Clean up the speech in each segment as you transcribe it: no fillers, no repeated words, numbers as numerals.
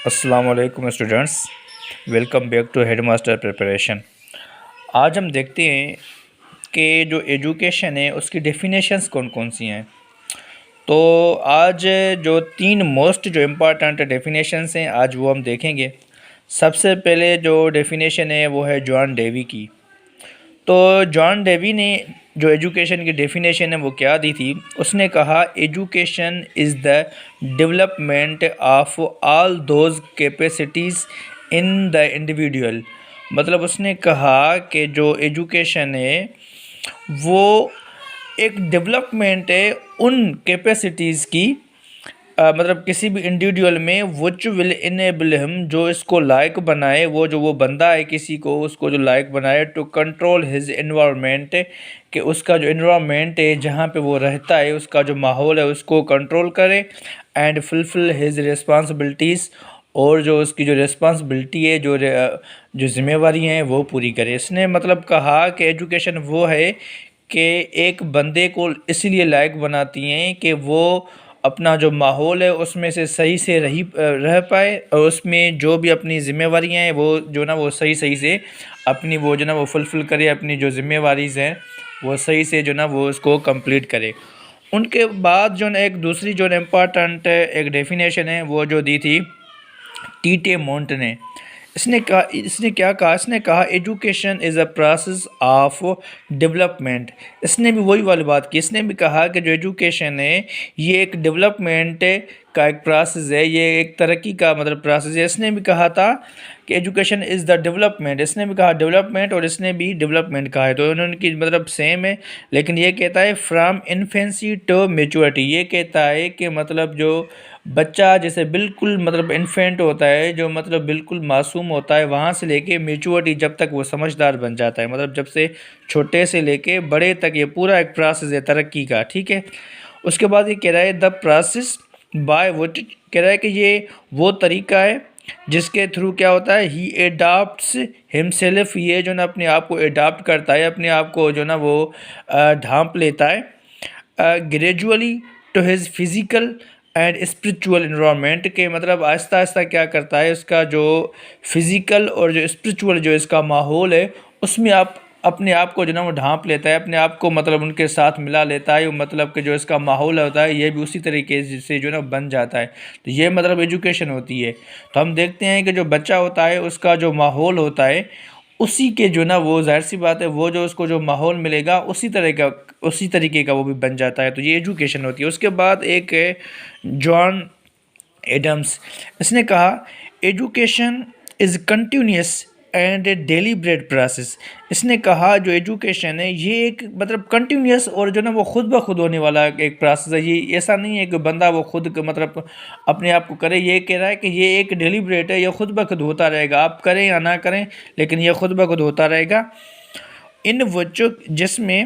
السلام علیکم students, welcome back to head master preparation. آج ہم دیکھتے ہیں کہ جو ایجوکیشن ہے اس کی ڈیفینیشنز کون کون سی ہیں۔ تو آج جو تین موسٹ جو امپارٹنٹ ڈیفینیشنز ہیں آج وہ ہم دیکھیں گے۔ سب سے پہلے جو ڈیفینیشن ہے وہ ہے جان ڈیوی کی۔ تو جان ڈیوی نے جو ایجوکیشن کی ڈیفینیشن ہے وہ کیا دی تھی؟ اس نے کہا education is the development of all those capacities in the individual. مطلب اس نے کہا کہ جو ایجوکیشن ہے وہ ایک ڈیولپمنٹ ہے ان کیپیسٹیز کی، مطلب کسی بھی انڈیویڈول میں وچ ول انیبل ہم، جو اس کو لائق بنائے، وہ بندہ ہے کسی کو، اس کو جو لائق بنائے ٹو کنٹرول ہز انوائرمنٹ، کہ اس کا جو انوائرمنٹ ہے جہاں پہ وہ رہتا ہے، اس کا جو ماحول ہے اس کو کنٹرول کرے، اینڈ فلفل ہز ریسپانسبلٹیز، اور جو اس کی جو ریسپانسبلٹی ہے، جو ذمہ داری ہیں وہ پوری کرے۔ اس نے مطلب کہا کہ ایجوکیشن وہ ہے کہ ایک بندے کو اس لیے لائق بناتی ہیں کہ وہ اپنا جو ماحول ہے اس میں سے صحیح سے رہ پائے، اور اس میں جو بھی اپنی ذمہ داریاں ہیں وہ صحیح سے اپنی وہ فلفل کرے، اپنی جو ذمہ داریز ہیں وہ صحیح سے وہ اس کو کمپلیٹ کرے۔ ان کے بعد ایک دوسری امپارٹنٹ ایک ڈیفینیشن ہے وہ جو دی تھی ٹی مونٹ نے۔ اس نے کیا کہا؟ اس نے کہا education is a process of development. اس نے بھی وہی والی بات کی۔ اس نے بھی کہا کہ جو ایجوکیشن ہے یہ ایک ڈیولپمنٹ کا ایک پروسیس ہے، یہ ایک ترقی کا پروسیس ہے۔ اس نے بھی کہا تھا کہ ایجوکیشن از دا ڈیولپمنٹ، اس نے بھی کہا ڈیولپمنٹ، اور اس نے بھی ڈیولپمنٹ کہا ہے، تو انہوں کی سیم ہے، لیکن یہ کہتا ہے فرام انفینسی ٹو میچورٹی۔ یہ کہتا ہے کہ جو بچہ جیسے بالکل انفینٹ ہوتا ہے، جو بالکل معصوم ہوتا ہے، وہاں سے لے کے میچورٹی جب تک وہ سمجھدار بن جاتا ہے، جب سے چھوٹے سے لے کے بڑے تک یہ پورا ایک پروسیس ہے ترقی کا، ٹھیک ہے۔ اس کے بعد یہ کہہ رہا ہے دا پروسیس بائی وچ، کہہ رہا ہے کہ یہ وہ طریقہ ہے جس کے تھرو کیا ہوتا ہے، ہی ایڈاپٹس ہم سیلف، یہ اپنے آپ کو ایڈاپٹ کرتا ہے، اپنے آپ کو وہ ڈھانپ لیتا ہے، gradually to his physical and spiritual environment, کہ آہستہ آہستہ کیا کرتا ہے، اس کا جو فزیکل اور جو اسپریچول جو اس کا ماحول ہے اس میں اپنے آپ کو وہ ڈھانپ لیتا ہے، اپنے آپ کو ان کے ساتھ ملا لیتا ہے، کہ جو اس کا ماحول ہوتا ہے یہ بھی اسی طریقے سے بن جاتا ہے۔ تو یہ ایجوکیشن ہوتی ہے۔ تو ہم دیکھتے ہیں کہ جو بچہ ہوتا ہے اس کا جو ماحول ہوتا ہے اسی کے وہ ظاہر سی بات ہے وہ اس کو جو ماحول ملے گا اسی طریقے کا وہ بھی بن جاتا ہے۔ تو یہ ایجوکیشن ہوتی ہے۔ اس کے بعد ایک ہے جان ایڈمز۔ اس نے کہا education is continuous and deliberate process. اس نے کہا جو ایجوکیشن ہے یہ ایک کنٹینیوس اور وہ خود بخود ہونے والا ایک پروسیس ہے۔ یہ ایسا نہیں ہے کہ بندہ وہ خود اپنے آپ کو کرے، یہ کہہ رہا ہے کہ یہ ایک ڈیلیبریٹ ہے، یہ خود بخود ہوتا رہے گا، آپ کریں یا نہ کریں لیکن یہ خود بخود ہوتا رہے گا۔ ان وچ، جس میں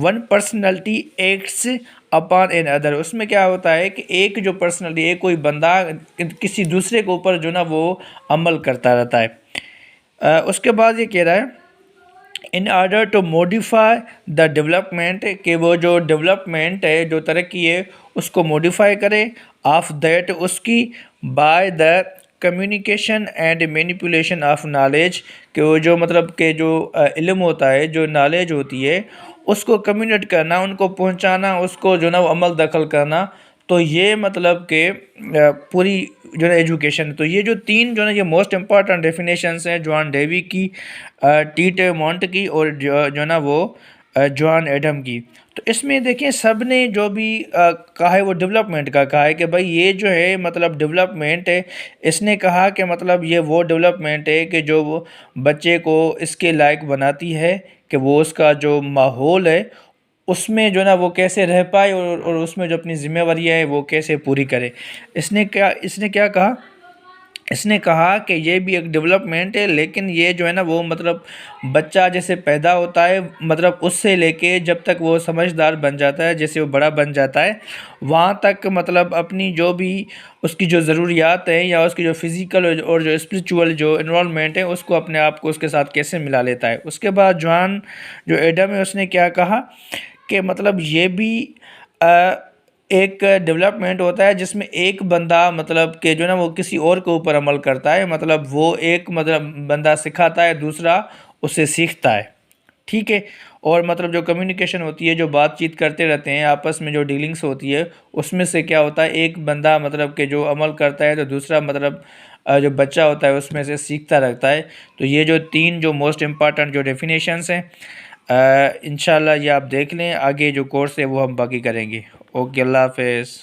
one personality acts upon another, اس میں کیا ہوتا ہے کہ ایک جو پرسنالٹی، ایک کوئی بندہ کسی دوسرے کے اوپر وہ عمل کرتا رہتا ہے۔ اس کے بعد یہ کہہ رہا ہے in order to modify the development, کہ وہ جو ڈیولپمنٹ ہے، جو ترقی ہے اس کو موڈیفائی کرے، آف دیٹ، اس کی، by the communication and manipulation of knowledge, کہ وہ جو کہ جو علم ہوتا ہے، جو نالج ہوتی ہے اس کو کمیونیٹ کرنا، ان کو پہنچانا، اس کو عمل دخل کرنا۔ تو یہ کہ پوری ایجوکیشن۔ تو یہ جو تین یہ موسٹ امپارٹنٹ ڈیفینیشنس ہیں جان ڈیوی کی، ٹی مونٹ کی، اور وہ جان ایڈم کی۔ تو اس میں دیکھیں سب نے جو بھی کہا ہے وہ ڈیولپمنٹ کا کہا ہے کہ بھائی یہ جو ہے ڈیولپمنٹ ہے۔ اس نے کہا کہ یہ وہ ڈیولپمنٹ ہے کہ جو وہ بچے کو اس کے لائق بناتی ہے کہ وہ اس کا جو ماحول ہے اس میں وہ کیسے رہ پائے، اور اس میں جو اپنی ذمہ داریاں ہیں وہ کیسے پوری کرے۔ اس نے کیا کہا؟ اس نے کہا کہ یہ بھی ایک ڈیولپمنٹ ہے، لیکن یہ جو ہے وہ بچہ جیسے پیدا ہوتا ہے اس سے لے کے جب تک وہ سمجھدار بن جاتا ہے، جیسے وہ بڑا بن جاتا ہے، وہاں تک اپنی جو بھی اس کی جو ضروریات ہیں یا اس کی جو فزیکل اور جو اسپریچول جو انوائرمنٹ ہے اس کو اپنے آپ کو اس کے ساتھ کیسے ملا لیتا ہے۔ اس کے بعد ایڈم ہے، اس نے کیا کہا کہ یہ بھی ایک ڈیولپمنٹ ہوتا ہے جس میں ایک بندہ مطلب کہ جو نا وہ کسی اور کے اوپر عمل کرتا ہے، مطلب وہ ایک مطلب بندہ سکھاتا ہے، دوسرا اسے سیکھتا ہے، ٹھیک ہے۔ اور مطلب جو کمیونیکیشن ہوتی ہے، جو بات چیت کرتے رہتے ہیں آپس میں، جو ڈیلنگس ہوتی ہے، اس میں سے کیا ہوتا ہے، ایک بندہ مطلب کہ جو عمل کرتا ہے تو دوسرا مطلب جو بچہ ہوتا ہے اس میں سے سیکھتا رہتا ہے۔ تو یہ جو تین جو موسٹ امپارٹنٹ جو ڈیفینیشنس ہیں، انشاءاللہ یہ آپ دیکھ لیں، آگے جو کورس ہے وہ ہم باقی کریں گے۔ اوکے، اللہ حافظ۔